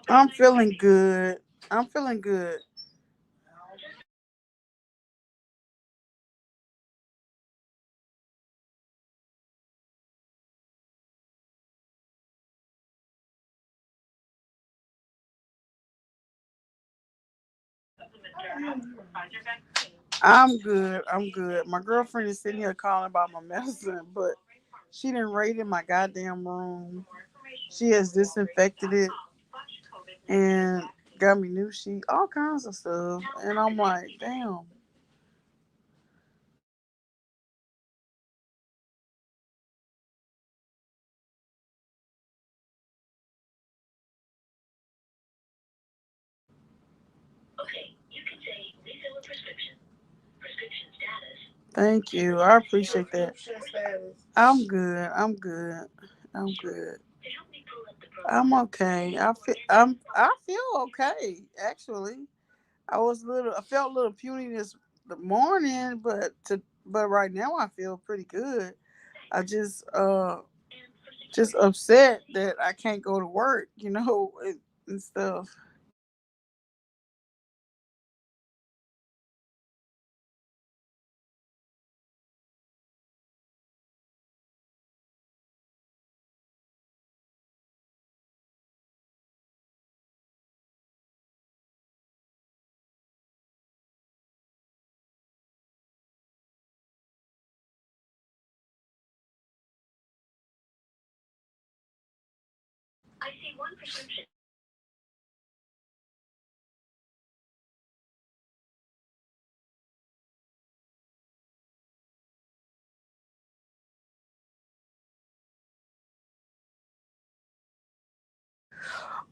I'm feeling good. I'm feeling good. I'm good. I'm good. My girlfriend is sitting here calling about my medicine, but she didn't rate in my goddamn room. She has disinfected it and got me new sheet, all kinds of stuff. And I'm like, damn. Thank you. I appreciate that. I'm good. I'm good. I'm good. I'm okay. I feel okay actually. I felt a little puny this the morning, but right now I feel pretty good. I just upset that I can't go to work, and stuff.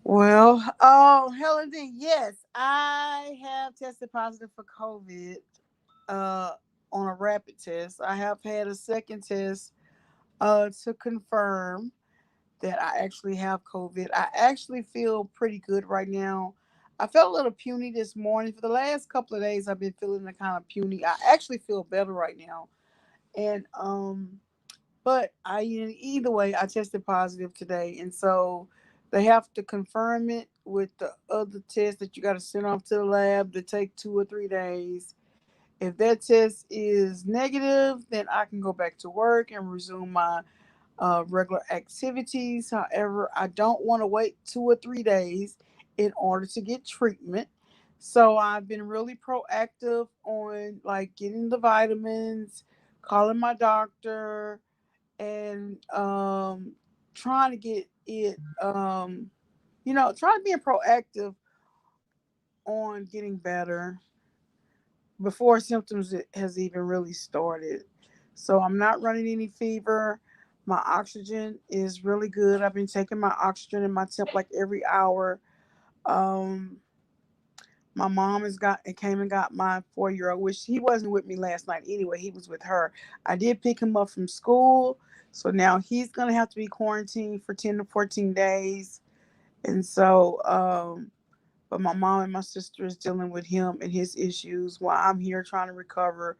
Well, Helen D, yes, I have tested positive for COVID uh on a rapid test. I have had a second test to confirm that I actually have COVID. I actually feel pretty good right now. I felt a little puny this morning. For the last couple of days I've been feeling the kind of puny. I actually feel better right now. And but either way I tested positive today, and so they have to confirm it with the other test that you got to send off to the lab to take 2 or 3 days. If that test is negative, then I can go back to work and resume my regular activities. However, I don't want to wait 2 or 3 days in order to get treatment. So I've been really proactive on like getting the vitamins, calling my doctor, and trying to get it. Trying to be proactive on getting better before symptoms has even really started. So I'm not running any fever. My oxygen is really good. I've been taking my oxygen and my temp like every hour. Um, my mom has got and came and got my 4 year old, which he wasn't with me last night anyway. He was with her. I did pick him up from school, so now he's gonna have to be quarantined for 10 to 14 days. And so, but my mom and my sister is dealing with him and his issues while I'm here trying to recover.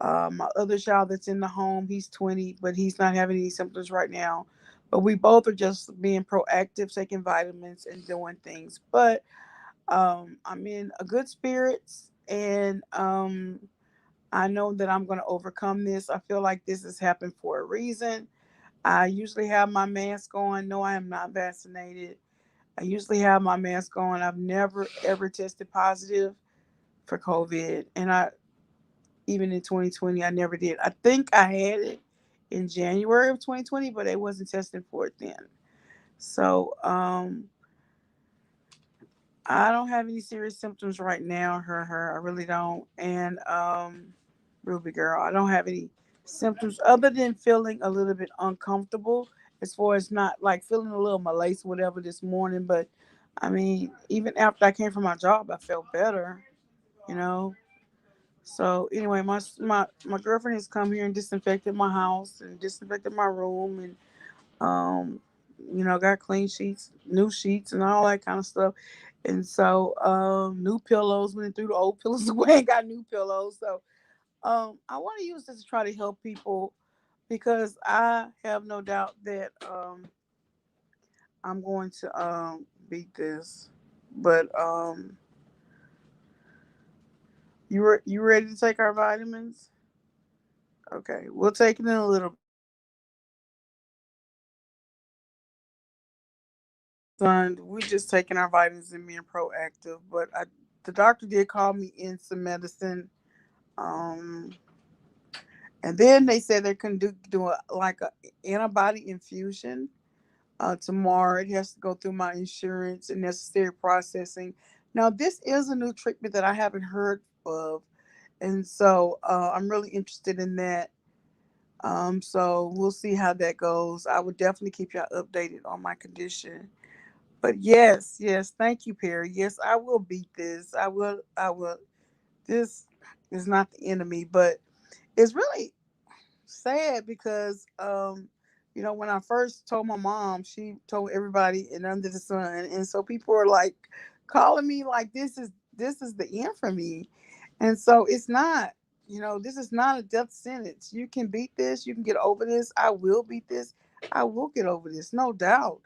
My other child that's in the home, he's 20, but he's not having any symptoms right now. But we both are just being proactive, taking vitamins and doing things. But I'm in a good spirits, and I know that I'm going to overcome this. I feel like this has happened for a reason. I usually have my mask on. No, I am not vaccinated. I usually have my mask on. I've never ever tested positive for COVID, and I even in 2020 I never did. I think I had it in January of 2020, but I wasn't testing for it then. So I don't have any serious symptoms right now. I really don't. And Ruby girl, I don't have any symptoms other than feeling a little bit uncomfortable, as far as not like feeling a little malaise, whatever, this morning. But I mean, even after I came from my job, I felt better. You know. So anyway, my girlfriend has come here and disinfected my house and disinfected my room, and um, got clean sheets, new sheets, and all that kind of stuff. And so new pillows, went through the old pillows away and got new pillows. So I want to use this to try to help people, because I have no doubt that I'm going to beat this. But you ready to take our vitamins? Okay, we'll take it in a little. Son, we just taking our vitamins and being proactive. But the doctor did call me in some medicine. Um, and then they said they couldn't do like a antibody infusion tomorrow. It has to go through my insurance and necessary processing. Now, this is a new treatment that I haven't heard of, and so I'm really interested in that. So we'll see how that goes. I would definitely keep y'all updated on my condition. But yes, yes, thank you, Perry. Yes, I will beat this. I will. This is not the enemy, but it's really sad because when I first told my mom, she told everybody and under the sun, and so people are like calling me like this is the end for me, and so it's not. This is not a death sentence. You can beat this. You can get over this. I will beat this. I will get over this, no doubt.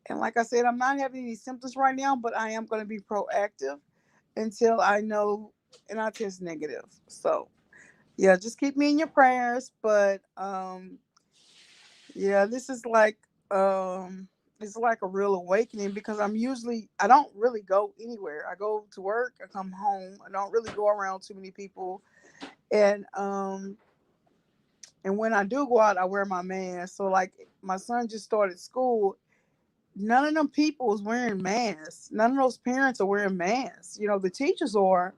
And like I said, I'm not having any symptoms right now, but I am going to be proactive until I know and I test negative. So yeah, just keep me in your prayers. But yeah, this is like it's like a real awakening because I don't really go anywhere. I go to work, I come home. I don't really go around too many people. And when I do go out, I wear my mask. So like my son just started school. None of them people was wearing masks. None of those parents are wearing masks. The teachers are.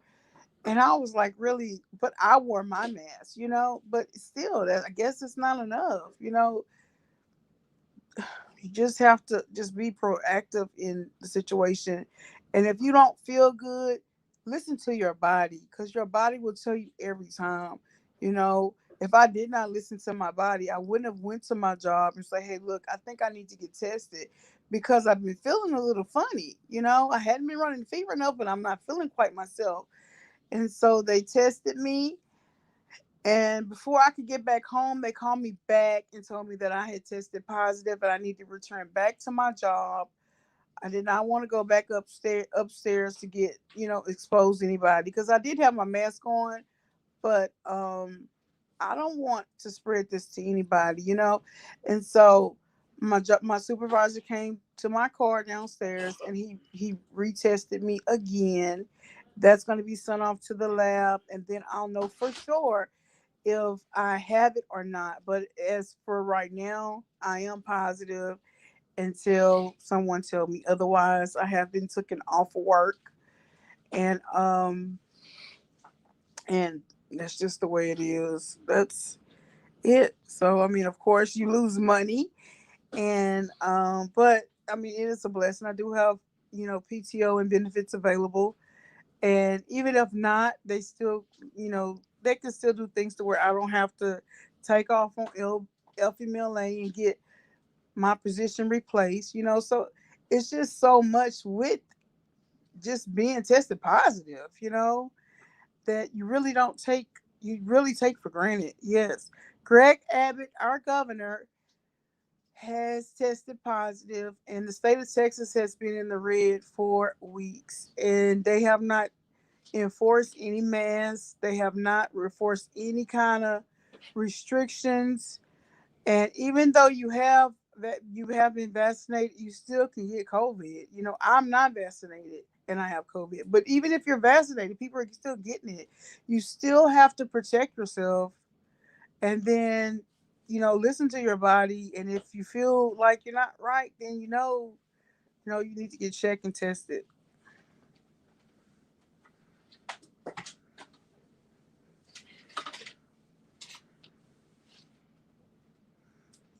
And I was like, really? But I wore my mask. But still, I guess it's not enough. You just have to just be proactive in the situation. And if you don't feel good, listen to your body because your body will tell you every time. If I did not listen to my body, I wouldn't have went to my job and say, hey, look, I think I need to get tested because I've been feeling a little funny. I hadn't been running fever enough, but I'm not feeling quite myself. And so they tested me. And before I could get back home, they called me back and told me that I had tested positive and I need to return back to my job. I did not want to go back upstairs to get, expose anybody because I did have my mask on, but I don't want to spread this to anybody. And so my supervisor came to my car downstairs and he retested me again. That's going to be sent off to the lab, and then I'll know for sure if I have it or not. But as for right now, I am positive until someone tell me otherwise. I have been taken off of work, and and that's just the way it is. That's it. So I mean, of course, you lose money, and but I mean, it is a blessing. I do have PTO and benefits available, and even if not, they still they can still do things to where I don't have to take off on FMLA and get my position replaced. So it's just so much with just being tested positive. That you really take for granted. Yes. Greg Abbott, our governor, has tested positive, and the state of Texas has been in the red for weeks, and they have not enforced any masks. They have not enforced any kind of restrictions. And even though you have been vaccinated, you still can get COVID. I'm not vaccinated and I have COVID. But even if you're vaccinated, people are still getting it. You still have to protect yourself and then, listen to your body. And if you feel like you're not right, then you need to get checked and tested.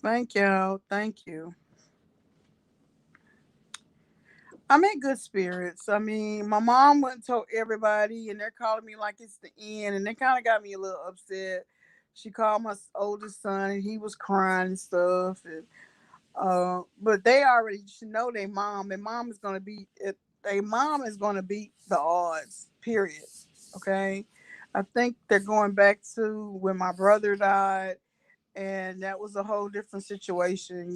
Thank y'all. Thank you. I'm in good spirits. I mean, my mom went and told everybody, and they're calling me like it's the end, and they kind of got me a little upset. She called my oldest son, and he was crying and stuff. And but they already should know their mom. Their mom is gonna beat the odds. Period. Okay. I think they're going back to when my brother died, and that was a whole different situation.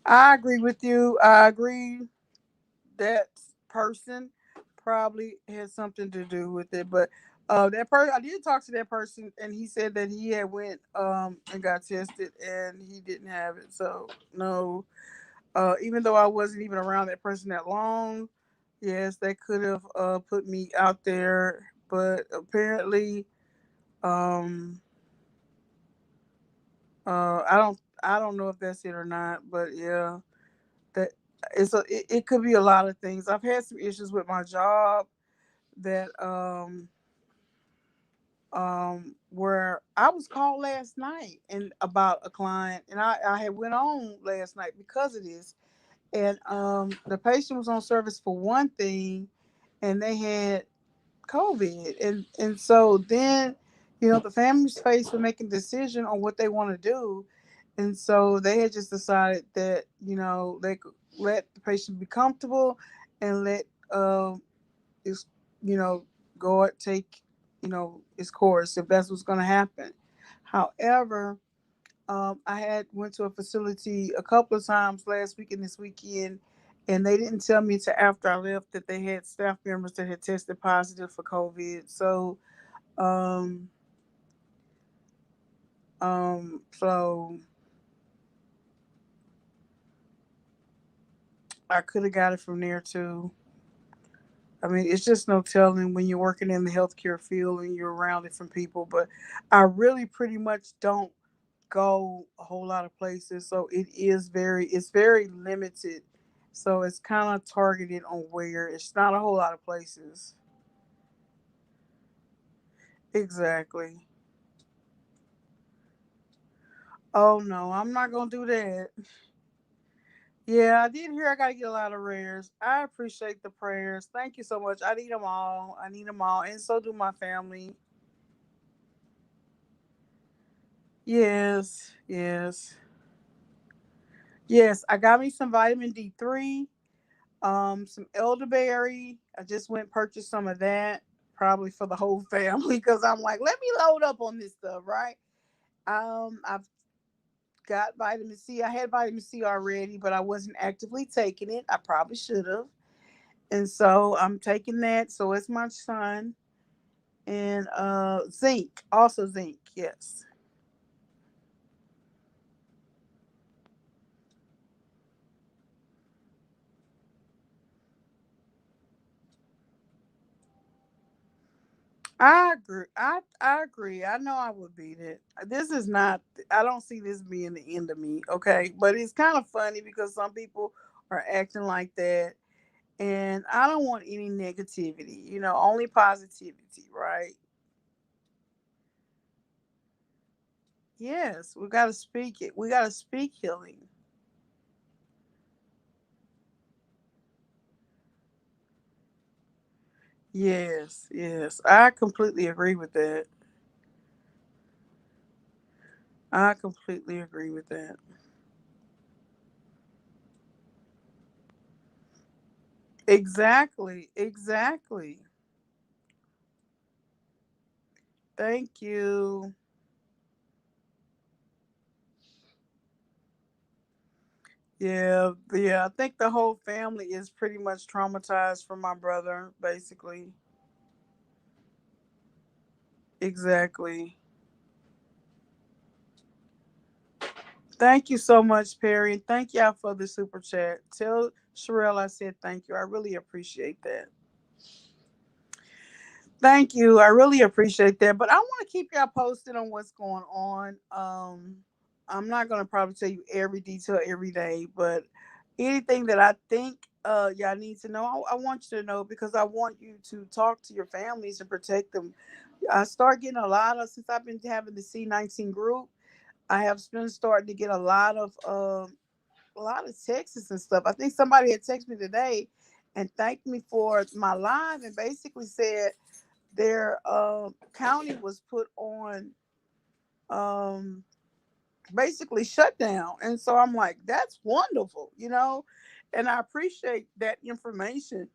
I agree with you. I agree that person probably had something to do with it. But that person, I did talk to that person, and he said that he had went and got tested, and he didn't have it. So no, even though I wasn't even around that person that long, yes, that could have put me out there. But apparently, um, I don't know if that's it or not. But yeah, that it could be a lot of things. I've had some issues with my job that where I was called last night and about a client, and I had went on last night because of this, and the patient was on service for one thing, and they had COVID, and so then, the family's faced with making a decision on what they want to do, and so they had just decided that they could let the patient be comfortable and let is go take its course if that's what's going to happen. However, I had went to a facility a couple of times last week and this weekend, and they didn't tell me until after I left that they had staff members that had tested positive for COVID. So, um, so I could have got it from there too. I mean, it's just no telling when you're working in the healthcare field and you're around different people. But I really pretty much don't go a whole lot of places, so it's very limited. So it's kind of targeted on where it's not a whole lot of places. Exactly. Oh no, I'm not gonna do that. Yeah, I did hear I gotta get a lot of prayers. I appreciate the prayers. Thank you so much. I need them all. I need them all, and so do my family. Yes, yes, yes. I got me some vitamin D3. Some elderberry. I just went and purchased some of that, probably for the whole family, because I'm like, let me load up on this stuff, right? I've got vitamin C. I had vitamin C already, but I wasn't actively taking it. I probably should have. And so I'm taking that. So it's my son. And zinc. Also zinc, yes. I agree. I agree. I know I would beat it. This is not. I don't see this being the end of me. Okay, but it's kind of funny because some people are acting like that, and I don't want any negativity. Only positivity, right? Yes, we got to speak it. We got to speak healing. Yes, yes. I completely agree with that. I completely agree with that. Exactly. Exactly. Thank you. Yeah, yeah. I think the whole family is pretty much traumatized from my brother, basically. Exactly. Thank you so much, Perry. And thank y'all for the super chat. Tell Sherelle I said thank you. I really appreciate that. Thank you. I really appreciate that. But I want to keep y'all posted on what's going on. I'm not gonna probably tell you every detail every day, but anything that I think y'all need to know, I want you to know because I want you to talk to your families and protect them. I start getting a lot of since I've been having the C19 group. I have been starting to get a lot of texts and stuff. I think somebody had texted me today and thanked me for my live and basically said their county was put on um, basically shut down. And so I'm like, that's wonderful. And I appreciate that information.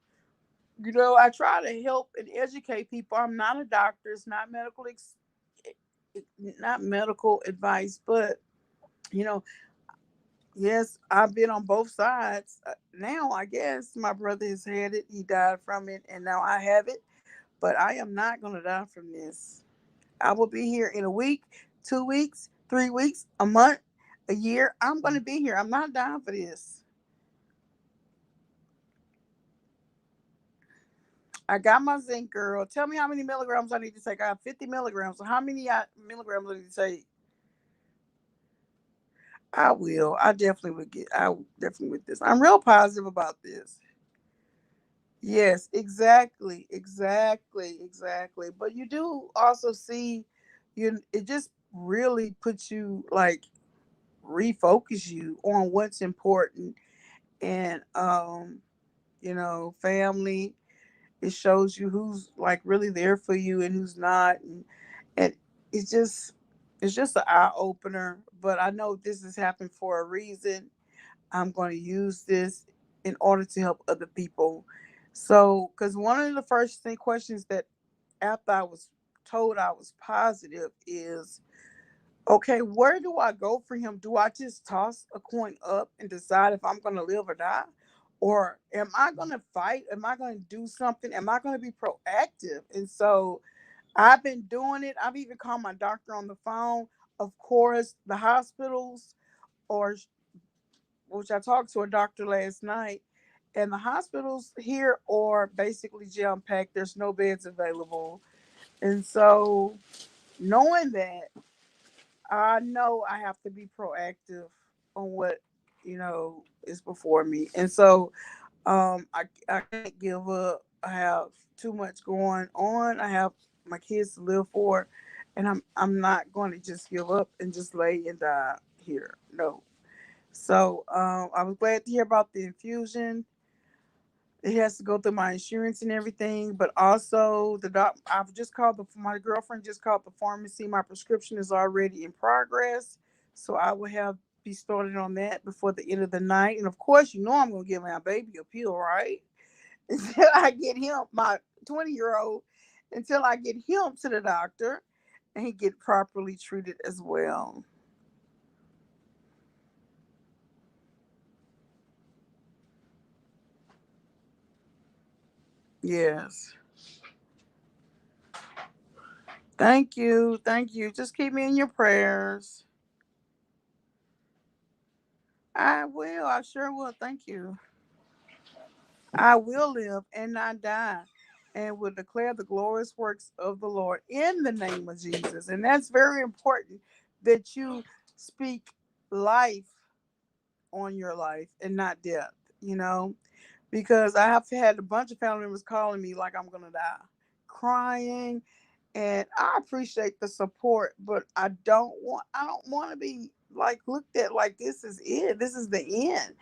I try to help and educate people. I'm not a doctor. It's not medical advice, but you know, Yes, I've been on both sides. Now, I guess my brother has had it. He died from it, and now I have it. But I am not going to die from this. I will be here in a week, 2 weeks, 3 weeks, a month, a year. I'm going to be here. I'm not dying for this. I got my zinc, girl. Tell me how many milligrams I need to take. I have 50 milligrams. So how many milligrams I need to take? I will. I definitely would get. I definitely with this. I'm real positive about this. Yes, exactly, exactly, exactly. But you do also see, you. It just really puts you like refocus you on what's important, and family. It shows you who's like really there for you and who's not, and it's just it's just an eye opener. But I know this has happened for a reason. I'm going to use this in order to help other people. So, because one of the first thing questions that after I was told I was positive is, okay, where do I go for him? Do I just toss a coin up and decide if I'm going to live or die? Or am I going to fight? Am I going to do something? Am I going to be proactive? And so I've been doing it. I've even called my doctor on the phone. Of course, the hospitals, or which I talked to a doctor last night, and the hospitals here are basically jam packed. There's no beds available. And so, knowing that, I know I have to be proactive on what is before me. And so, I can't give up. I have too much going on. I have my kids to live for, and I'm not going to just give up and just lay and die here. No. So I was glad to hear about the infusion. It has to go through my insurance and everything, but also the doc. I've just called my girlfriend just called the pharmacy. My prescription is already in progress, so I will have be started on that before the end of the night. And of course, I'm gonna give my baby a pill, right? Until I get him, my 20-year-old, until I get him to the doctor and he get properly treated as well. Yes. Thank you. Thank you. Just keep me in your prayers. I will. I sure will. Thank you. I will live and not die and will declare the glorious works of the Lord in the name of Jesus. And that's very important that you speak life on your life and not death, you know, because I have had a bunch of family members calling me like I'm going to die, crying. And I appreciate the support, but I don't want to be like looked at like this is it. This is the end.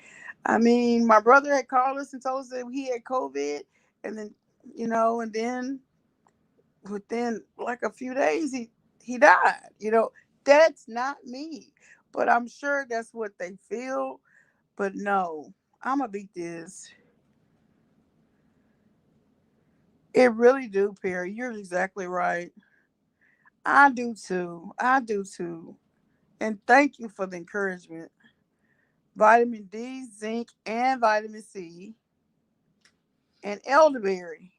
I mean, my brother had called us and told us that he had COVID, and then and then within like a few days he died. That's not me, but I'm sure that's what they feel. But no, I'm gonna beat this. It really do, Perry. You're exactly right. I do too. I do too. And thank you for the encouragement. Vitamin D, zinc, and vitamin C, and elderberry.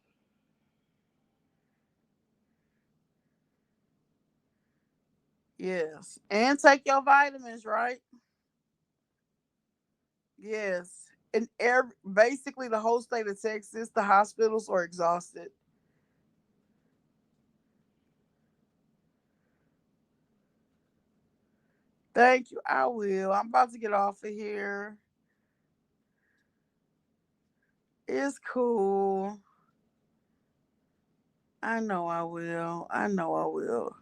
Yes. And take your vitamins, right? Yes. And basically the whole state of Texas, the hospitals are exhausted. Thank you. I will. I'm about to get off of here. It's cool. I know I will. I know I will.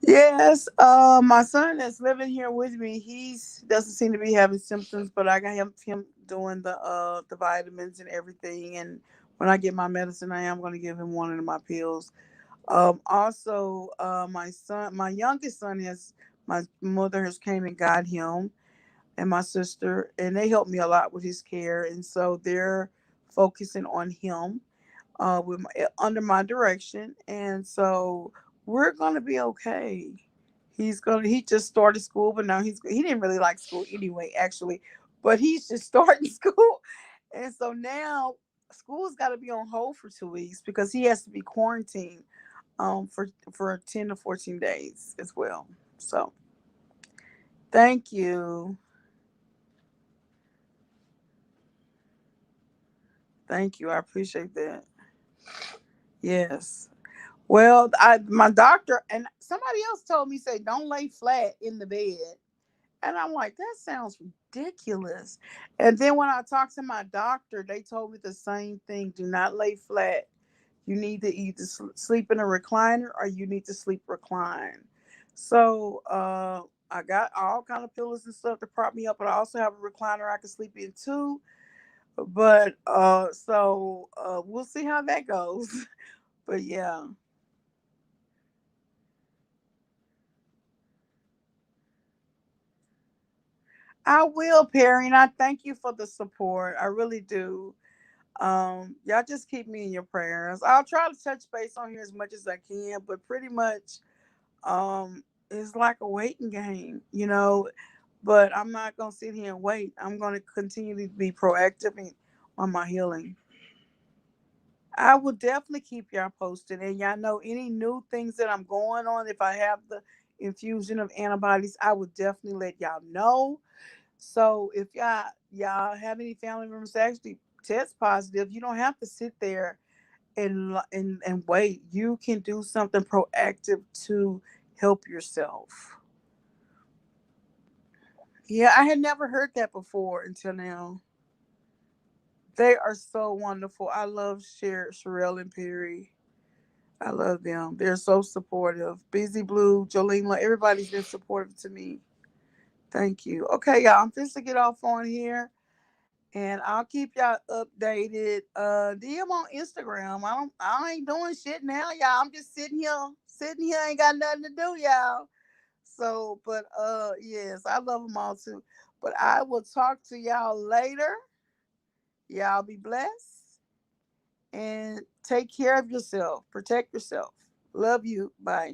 Yes, my son that's living here with me, he's doesn't seem to be having symptoms, but I got him doing the vitamins and everything. And when I get my medicine, I am going to give him one of my pills. Also, my youngest son has my mother has came and got him, and my sister, and they helped me a lot with his care, and so they're focusing on him under my direction, and so we're gonna be okay. He just started school, but now he didn't really like school anyway, actually. But he's just starting school. And so now school's got to be on hold for 2 weeks because he has to be quarantined for 10 to 14 days as well. So thank you. Thank you. I appreciate that. Yes. Well, I my doctor and somebody else told me say don't lay flat in the bed. And I'm like, that sounds ridiculous. And then when I talked to my doctor, they told me the same thing. Do not lay flat. You need to either sleep in a recliner or you need to sleep recline. So I got all kind of pillows and stuff to prop me up, but I also have a recliner I can sleep in too. But we'll see how that goes. But yeah, I will, Perry, and I thank you for the support. I really do. Y'all just keep me in your prayers. I'll try to touch base on here as much as I can, but pretty much it's like a waiting game. But I'm not gonna sit here and wait. I'm gonna continue to be proactive on my healing. I will definitely keep y'all posted, and y'all know any new things that I'm going on. If I have the infusion of antibodies, I will definitely let y'all know. So if y'all have any family members that actually test positive, you don't have to sit there and wait. You can do something proactive to help yourself. Yeah, I had never heard that before until now. They are so wonderful. I love Sherelle and Perry. I love them. They're so supportive. Busy Blue, Jolene, everybody's been supportive to me. Thank you. Okay, y'all. I'm just to get off on here. And I'll keep y'all updated. DM on Instagram. I ain't doing shit now, y'all. I'm just sitting here, ain't got nothing to do, y'all. So, but yes, I love them all too. But I will talk to y'all later. Y'all be blessed and take care of yourself. Protect yourself. Love you. Bye.